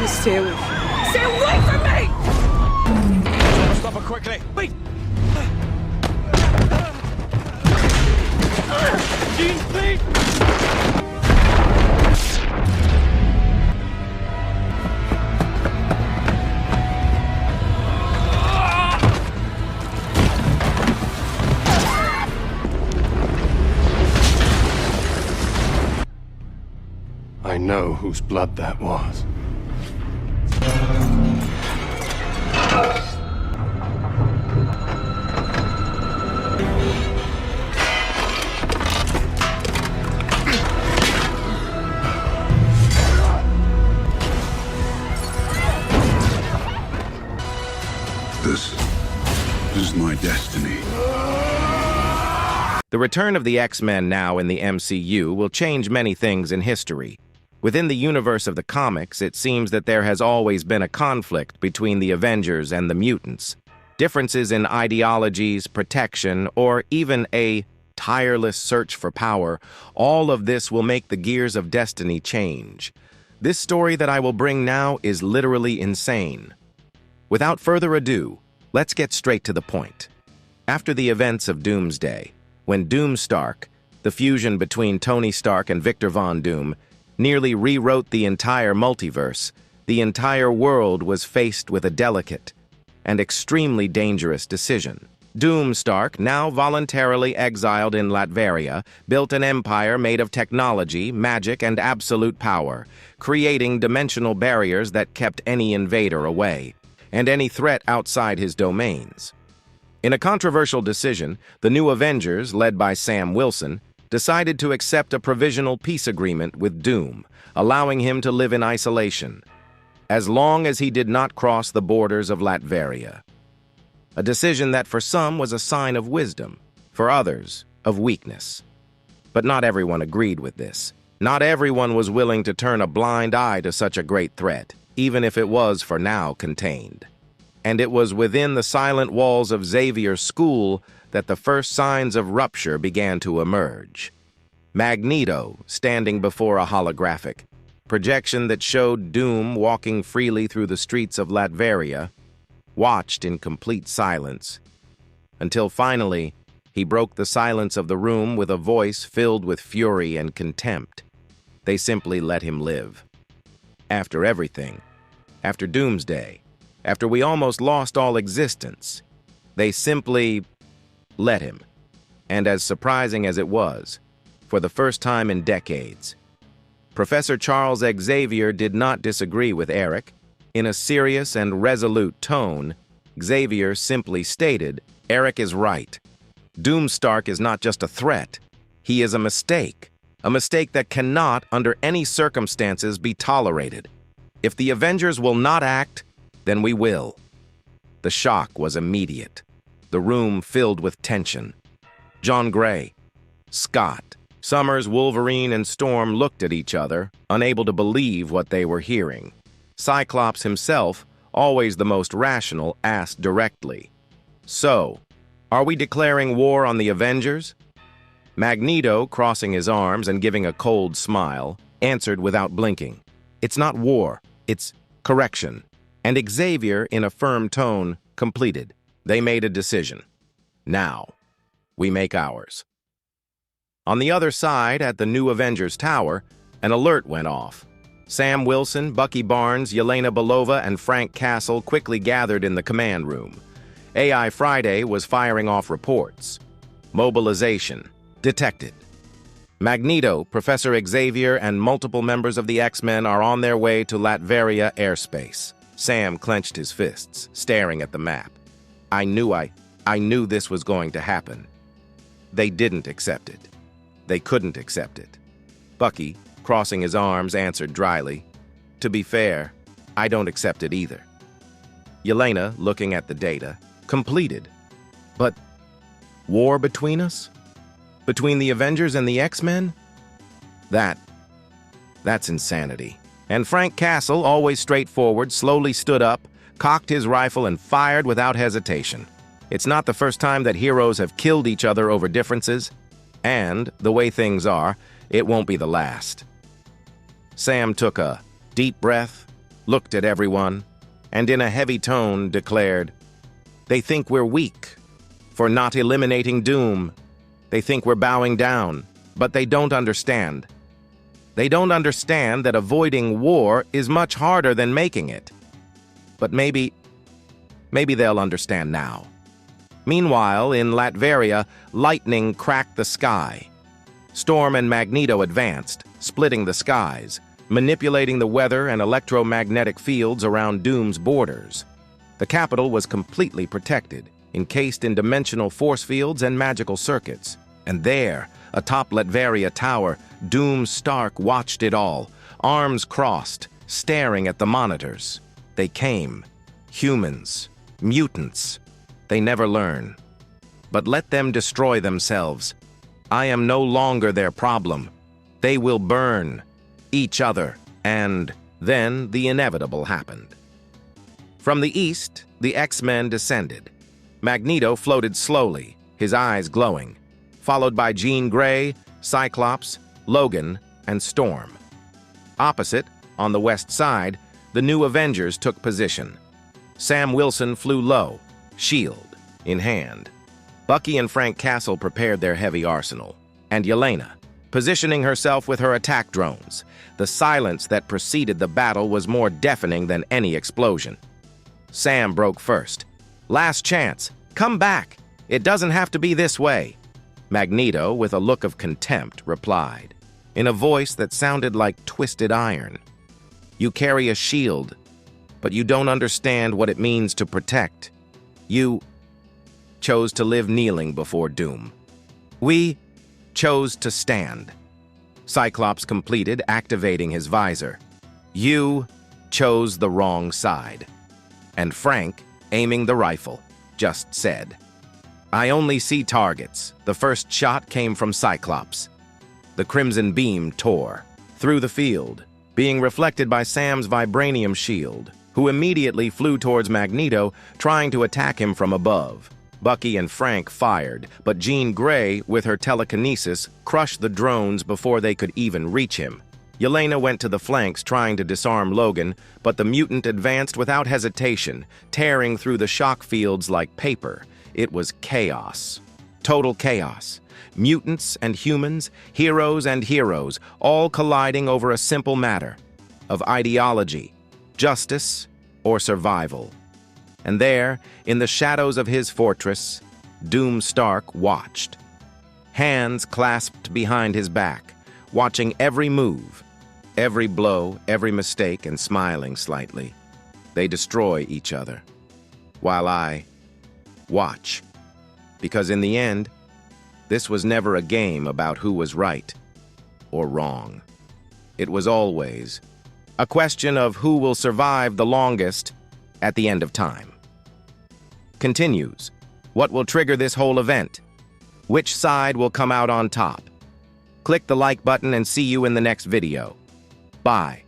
Please stay away. Stay away from me! Stop her quickly! Wait! Jean, please! I know whose blood that was. This is my destiny. The return of the X-Men now in the MCU will change many things in history. Within the universe of the comics, it seems that there has always been a conflict between the Avengers and the mutants. Differences in ideologies, protection, or even a tireless search for power, all of this will make the gears of destiny change. This story that I will bring now is literally insane. Without further ado, let's get straight to the point. After the events of Doomsday, when Doom Stark, the fusion between Tony Stark and Victor Von Doom, nearly rewrote the entire multiverse, the entire world was faced with a delicate and extremely dangerous decision. Doom Stark, now voluntarily exiled in Latveria, built an empire made of technology, magic, and absolute power, creating dimensional barriers that kept any invader away, and any threat outside his domains. In a controversial decision, the new Avengers, led by Sam Wilson, decided to accept a provisional peace agreement with Doom, allowing him to live in isolation, as long as he did not cross the borders of Latveria. A decision that for some was a sign of wisdom, for others, of weakness. But not everyone agreed with this. Not everyone was willing to turn a blind eye to such a great threat, even if it was for now contained. And it was within the silent walls of Xavier's school that the first signs of rupture began to emerge. Magneto, standing before a holographic projection that showed Doom walking freely through the streets of Latveria, watched in complete silence, until finally he broke the silence of the room with a voice filled with fury and contempt. They simply let him live. After everything, after Doomsday, after we almost lost all existence, they simply let him. And as surprising as it was, for the first time in decades, Professor Charles Xavier did not disagree with Eric. In a serious and resolute tone, Xavier simply stated, "Eric is right. Doom Stark is not just a threat. He is a mistake that cannot, under any circumstances, be tolerated. If the Avengers will not act, then we will." The shock was immediate. The room filled with tension. John Gray, Scott, Summers, Wolverine, and Storm looked at each other, unable to believe what they were hearing. Cyclops himself, always the most rational, asked directly, "So, are we declaring war on the Avengers?" Magneto, crossing his arms and giving a cold smile, answered without blinking, "It's not war, it's correction." And Xavier, in a firm tone, completed, "They made a decision. Now, we make ours." On the other side, at the new Avengers Tower, an alert went off. Sam Wilson, Bucky Barnes, Yelena Belova, and Frank Castle quickly gathered in the command room. AI Friday was firing off reports. Mobilization detected. Magneto, Professor Xavier, and multiple members of the X-Men are on their way to Latveria airspace. Sam clenched his fists, staring at the map. I knew this was going to happen. They didn't accept it. They couldn't accept it. Bucky, crossing his arms, answered dryly, "To be fair, I don't accept it either." Yelena, looking at the data, completed. "But war between us? Between the Avengers and the X-Men? That's insanity." And Frank Castle, always straightforward, slowly stood up, cocked his rifle, and fired without hesitation. It's not the first time that heroes have killed each other over differences, and, the way things are, it won't be the last. Sam took a deep breath, looked at everyone, and in a heavy tone declared, "They think we're weak for not eliminating Doom. They think we're bowing down, but they don't understand. They don't understand that avoiding war is much harder than making it. But maybe they'll understand now." Meanwhile, in Latveria, lightning cracked the sky. Storm and Magneto advanced, splitting the skies, manipulating the weather and electromagnetic fields around Doom's borders. The capital was completely protected, encased in dimensional force fields and magical circuits. And there, atop Latveria Tower, Doom Stark watched it all, arms crossed, staring at the monitors. They came. Humans. Mutants. They never learn. But let them destroy themselves. I am no longer their problem. They will burn each other. And then the inevitable happened. From the east, the X-Men descended. Magneto floated slowly, his eyes glowing, followed by Jean Grey, Cyclops, Logan, and Storm. Opposite, on the west side, the new Avengers took position. Sam Wilson flew low, shield in hand. Bucky and Frank Castle prepared their heavy arsenal, and Yelena, positioning herself with her attack drones. The silence that preceded the battle was more deafening than any explosion. Sam broke first. "Last chance. Come back. It doesn't have to be this way." Magneto, with a look of contempt, replied, in a voice that sounded like twisted iron. "You carry a shield, but you don't understand what it means to protect. You chose to live kneeling before Doom. We chose to stand." Cyclops completed, activating his visor. "You chose the wrong side." And Frank, aiming the rifle, just said, "I only see targets." The first shot came from Cyclops. The crimson beam tore through the field, being reflected by Sam's vibranium shield, who immediately flew towards Magneto, trying to attack him from above. Bucky and Frank fired, but Jean Grey, with her telekinesis, crushed the drones before they could even reach him. Yelena went to the flanks trying to disarm Logan, but the mutant advanced without hesitation, tearing through the shock fields like paper. It was chaos. Total chaos. Mutants and humans, heroes and heroes, all colliding over a simple matter of ideology, justice, or survival. And there, in the shadows of his fortress, Doom Stark watched. Hands clasped behind his back, watching every move, every blow, every mistake, and smiling slightly. They destroy each other, while I watch. Because in the end, this was never a game about who was right or wrong. It was always a question of who will survive the longest at the end of time. Continues. What will trigger this whole event? Which side will come out on top? Click the like button and see you in the next video. Bye.